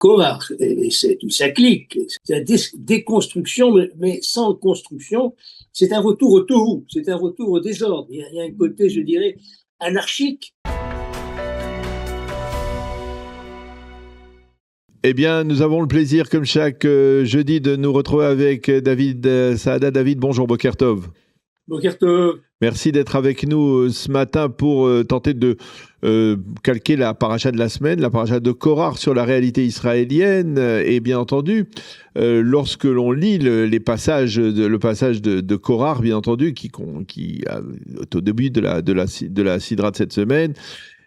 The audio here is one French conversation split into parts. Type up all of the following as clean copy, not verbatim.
Korach et toute sa clique. C'est la déconstruction, mais sans construction. C'est un retour au tohu, c'est un retour au désordre. Il y a un côté, je dirais, anarchique. Eh bien, nous avons le plaisir, comme chaque jeudi, de nous retrouver avec David Saada. David, bonjour, Boker Tov. Boker Tov. Merci d'être avec nous ce matin pour tenter de calquer la paracha de la semaine, la paracha de Korach sur la réalité israélienne. Et bien entendu, lorsque l'on lit le passage de Korach, bien entendu, qui est au début de la sidra de cette semaine,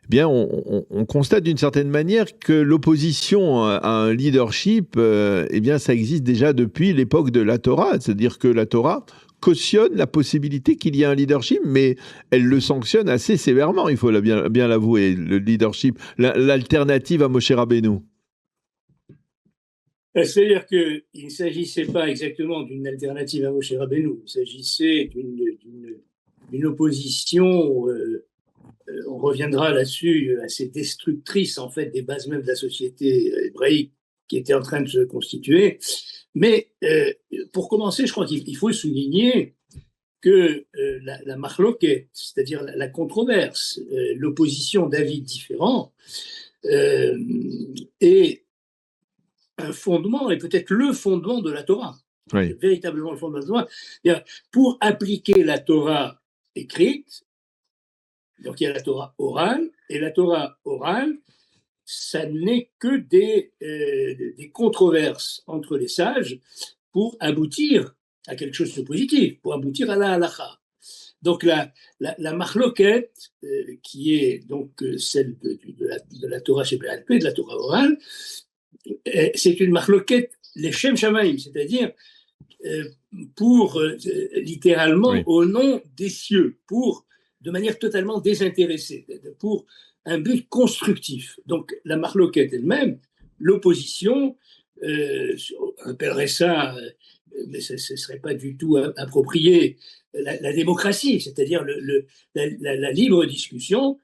eh bien, on constate d'une certaine manière que l'opposition à un leadership, eh bien, ça existe déjà depuis l'époque de la Torah. C'est-à-dire que la Torah cautionne la possibilité qu'il y ait un leadership, mais elle le sanctionne assez sévèrement, il faut bien l'avouer, le leadership, l'alternative à Moshe Rabbeinu. C'est-à-dire qu'il ne s'agissait pas exactement d'une alternative à Moshe Rabbeinu, il s'agissait d'une opposition... on reviendra là-dessus, assez destructrice en fait des bases même de la société hébraïque qui était en train de se constituer. Mais pour commencer, je crois qu'il faut souligner que la marloquette, c'est-à-dire la controverse, l'opposition d'avis différents, est un fondement, et peut-être le fondement de la Torah. Oui. Véritablement le fondement de la Torah. Pour appliquer la Torah écrite, donc il y a la Torah orale, et la Torah orale, ça n'est que des controverses entre les sages pour aboutir à quelque chose de positif, pour aboutir à la halacha. Donc la marloquette, qui est donc celle de la Torah Sheba'al Peh, de la Torah orale, c'est une marloquette leshem shamaim, c'est-à-dire pour littéralement Oui. au nom des cieux, de manière totalement désintéressée, pour un but constructif. Donc la marloquette elle-même, l'opposition, on appellerait ça, mais ce ne serait pas du tout approprié, la démocratie, c'est-à-dire la libre discussion,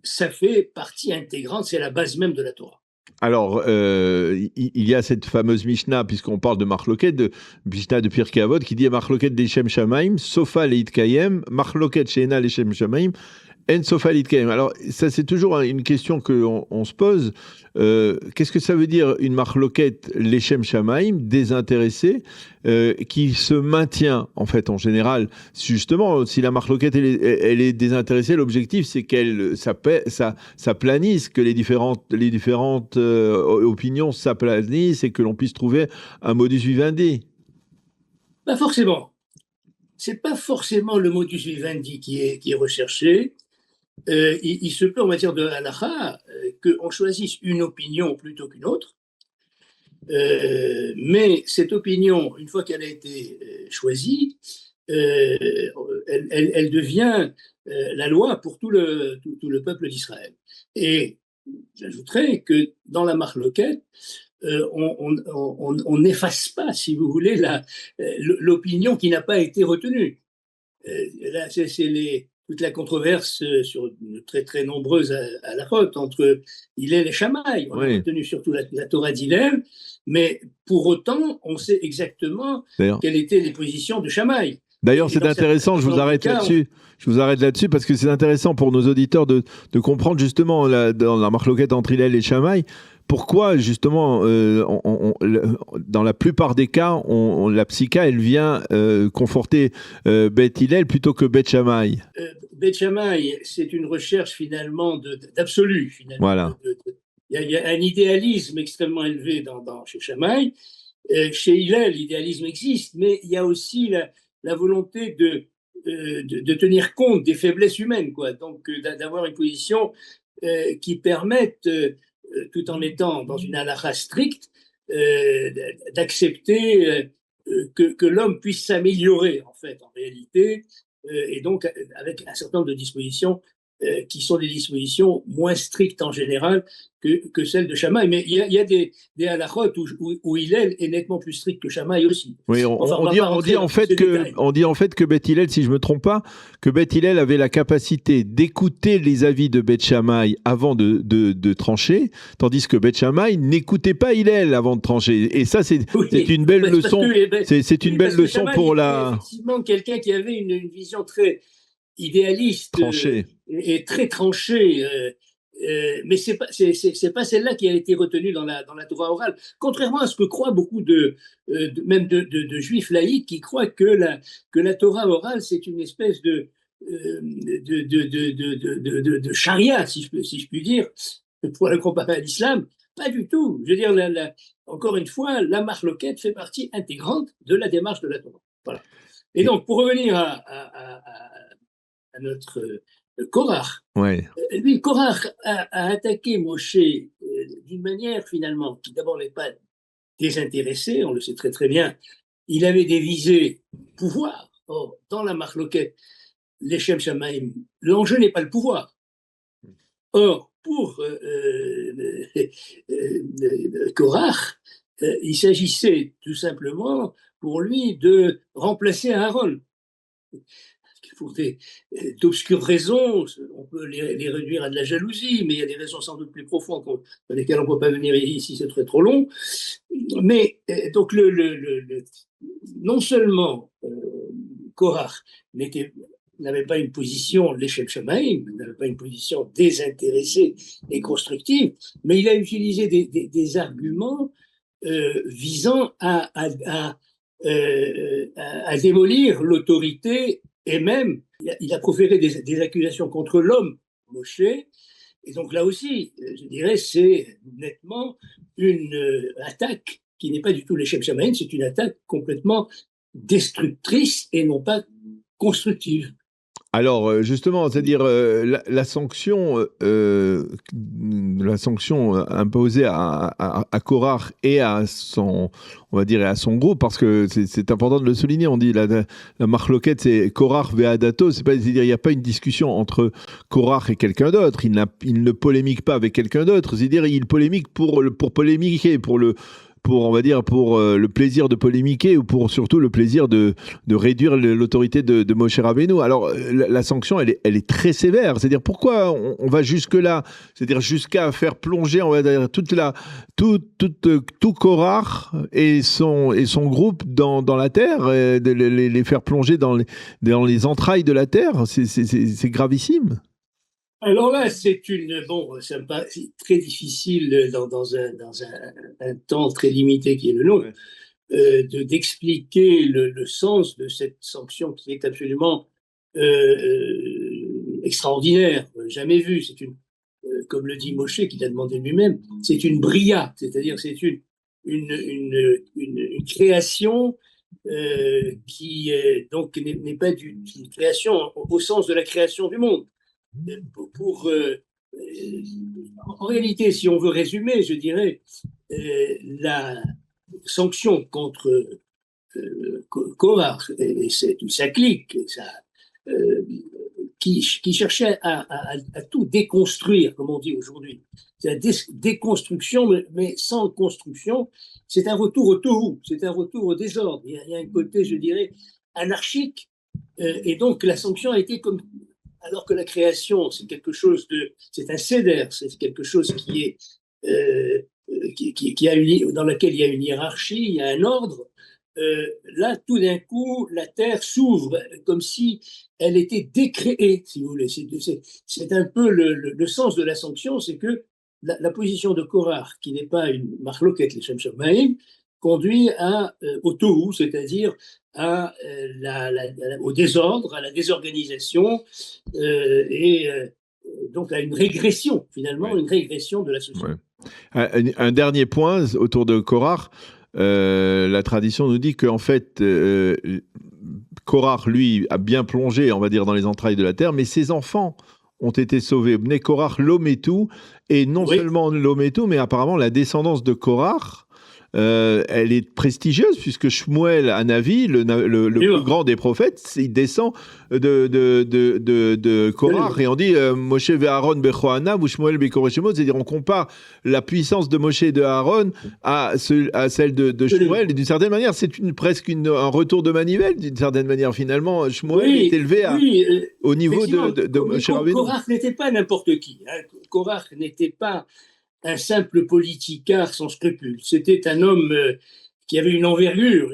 ça fait partie intégrante, c'est la base même de la Torah. Alors, il y a cette fameuse Mishnah, puisqu'on parle de Marloquet, de Mishnah de Pirkei Avot, qui dit Marloquet Leshem Shamaim, Sofa Leit Kayem, Marloquet Sheena Leshem Shamaim, En Sofa Leit Kayem. Alors, ça, c'est toujours une question qu'on se pose. Qu'est-ce que ça veut dire une Marloquet Leshem Shamaim, désintéressée, qui se maintient, en fait, en général? Justement, si la Marloquet, elle est désintéressée, l'objectif, c'est ça planisse, que les différentes opinions s'aplanissent et que l'on puisse trouver un modus vivendi. Pas forcément. C'est pas forcément le modus vivendi qui est recherché. Il se peut en matière de halakha qu'on choisisse une opinion plutôt qu'une autre. Mais cette opinion, une fois qu'elle a été choisie, elle devient la loi pour tout le peuple d'Israël. Et j'ajouterais que dans la marloquette, on n'efface pas, si vous voulez, l'opinion qui n'a pas été retenue. Là, c'est toute la controverse sur une très très nombreuse halachot entre Hillel et Shammai. On a retenu surtout la Torah d'Hillel, mais pour autant, on sait exactement quelles étaient les positions de Shammai. D'ailleurs, c'est intéressant, je vous arrête là-dessus. Je vous arrête là-dessus parce que c'est intéressant pour nos auditeurs de comprendre justement dans la marloquette entre Hillel et Shammai, pourquoi justement, dans la plupart des cas, la psycha, elle vient conforter Beth Hillel plutôt que Beth Shammai. Beth Shammai, c'est une recherche finalement d'absolu. Finalement. Voilà. Il y a un idéalisme extrêmement élevé chez Shammai. Chez Hillel, l'idéalisme existe, mais il y a aussi la volonté de tenir compte des faiblesses humaines, quoi. Donc d'avoir une position qui permette, tout en étant dans une halakha stricte, d'accepter que l'homme puisse s'améliorer en fait, en réalité, et donc avec un certain nombre de dispositions qui sont des dispositions moins strictes en général que celles de Shammai. Mais il y a des halakhot où Hillel est nettement plus strict que Shammai aussi. Oui, on dit en fait que Beth Hillel, si je ne me trompe pas, que Beth Hillel avait la capacité d'écouter les avis de Beth Shammai avant de trancher, tandis que Beth Shammai n'écoutait pas Hillel avant de trancher. Et ça, c'est une belle leçon. C'est une belle leçon pour la... Effectivement, quelqu'un qui avait une vision très idéaliste et très tranchée. Mais c'est pas celle-là qui a été retenue dans la Torah orale. Contrairement à ce que croient beaucoup même de juifs laïcs qui croient que la Torah orale c'est une espèce de charia, si je puis dire, pour le comparer à l'islam. Pas du tout. Je veux dire, encore une fois, la marloquette fait partie intégrante de la démarche de la Torah. Voilà. Et donc, pour revenir à notre Korach. Ouais. Lui, Korach a attaqué Moshe d'une manière finalement qui d'abord n'est pas désintéressée, on le sait très très bien. Il avait des visées pouvoir. Or, dans la marloquette, les Shem Shamaim, l'enjeu n'est pas le pouvoir. Or, pour Korach, il s'agissait tout simplement pour lui de remplacer Aaron. Pour d'obscures raisons, on peut les réduire à de la jalousie, mais il y a des raisons sans doute plus profondes dans lesquelles on ne peut pas venir ici, c'est très trop long. Mais donc, non seulement Korach n'avait pas une position, l'Echem Shamaïm, n'avait pas une position désintéressée et constructive, mais il a utilisé des arguments visant à démolir l'autorité. Et même, il a proféré des accusations contre l'homme, Moshe. Et donc là aussi, je dirais, c'est nettement une attaque qui n'est pas du tout l'Echem Shamaïm, c'est une attaque complètement destructrice et non pas constructive. Alors justement, c'est-à-dire la sanction imposée à Korach et à son, on va dire, et à son groupe, parce que c'est important de le souligner. On dit la marloquette, c'est Korach ve'adato, c'est-à-dire il n'y a pas une discussion entre Korach et quelqu'un d'autre. Il ne polémique pas avec quelqu'un d'autre. C'est-à-dire il polémique pour polémiquer, pour on va dire, pour le plaisir de polémiquer ou pour surtout le plaisir de réduire l'autorité de Moshe Rabbeinu. Alors, la sanction, elle est très sévère. C'est-à-dire, pourquoi on va jusque-là? C'est-à-dire, jusqu'à faire plonger, on va dire, tout Korach et son groupe dans la terre, et de les faire plonger dans les entrailles de la terre. C'est gravissime. Alors là, ça me paraît très difficile dans un temps très limité qui est le nôtre, d'expliquer le sens de cette sanction qui est absolument extraordinaire, jamais vue. C'est comme le dit Moshe, qui l'a demandé lui-même, c'est une bria, c'est-à-dire c'est une création qui donc n'est pas une création au sens de la création du monde. En réalité, si on veut résumer, je dirais, la sanction contre Korach et toute sa clique, qui cherchait à tout déconstruire, comme on dit aujourd'hui. C'est la déconstruction, mais sans construction. C'est un retour au tohu, c'est un retour au désordre. Il y a un côté, je dirais, anarchique. Et donc, la sanction a été comme... Alors que la création, c'est quelque chose c'est un céder, c'est quelque chose dans laquelle il y a une hiérarchie, il y a un ordre. Là, tout d'un coup, la terre s'ouvre comme si elle était décréée, si vous voulez. C'est un peu le sens de la sanction, c'est que la position de Korach, qui n'est pas une marloquette, les Shem Shamaim, conduit au tohu, c'est-à-dire au désordre, à la désorganisation et donc à une régression, finalement, une régression de la société. Un dernier point autour de Korach. La tradition nous dit qu'en fait, Korach, lui, a bien plongé, on va dire, dans les entrailles de la terre, mais ses enfants ont été sauvés. Bnei Korach, l'Ometu, et non seulement l'Ometu, mais apparemment la descendance de Korach elle est prestigieuse, puisque Shmuel Hanavi, le plus grand des prophètes, il descend de Korach, et on dit Moshe ve'Aaron bechoanav ou Shmuel bekoreh shemot, c'est-à-dire on compare la puissance de Moshe et de Aaron à celle de Shmuel, et d'une certaine manière, c'est presque un retour de manivelle, d'une certaine manière, finalement. Shmuel est élevé au niveau de Moshe Rabbeinu. Korach n'était pas n'importe qui. Korach n'était pas un simple politicard sans scrupules. C'était un homme qui avait une envergure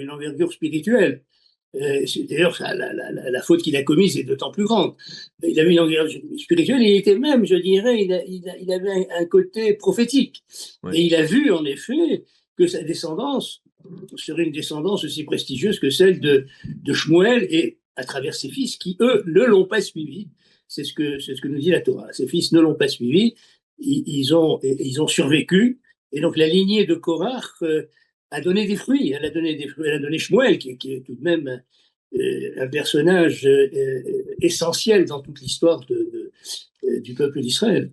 spirituelle. D'ailleurs, la faute qu'il a commise est d'autant plus grande. Il avait une envergure spirituelle, il était même, je dirais, il avait un côté prophétique. Ouais. Et il a vu, en effet, que sa descendance serait une descendance aussi prestigieuse que celle de Shmuel, et à travers ses fils qui, eux, ne l'ont pas suivi. C'est ce que nous dit la Torah. Ses fils ne l'ont pas suivi, ils ont survécu, et donc la lignée de Korach a donné des fruits. Elle a donné Shmuel, qui est tout de même un personnage essentiel dans toute l'histoire du peuple d'Israël.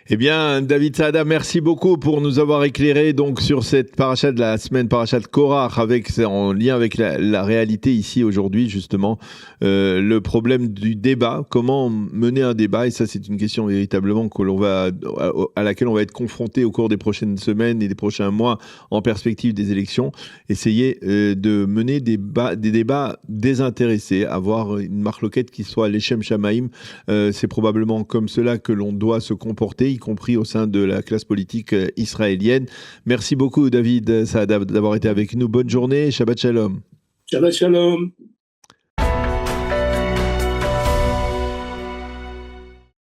Eh bien, David Saada, merci beaucoup pour nous avoir éclairé donc sur cette paracha de la semaine, paracha de Korach, en lien avec la réalité ici aujourd'hui, justement, le problème du débat, comment mener un débat, et ça c'est une question véritablement à laquelle on va être confronté au cours des prochaines semaines et des prochains mois en perspective des élections. Essayer de mener des débats désintéressés, avoir une marloquette qui soit l'Echem Shamaïm, c'est probablement comme cela que l'on doit se comporter, y compris au sein de la classe politique israélienne. Merci beaucoup, David Saada, d'avoir été avec nous. Bonne journée. Shabbat Shalom. Shabbat Shalom.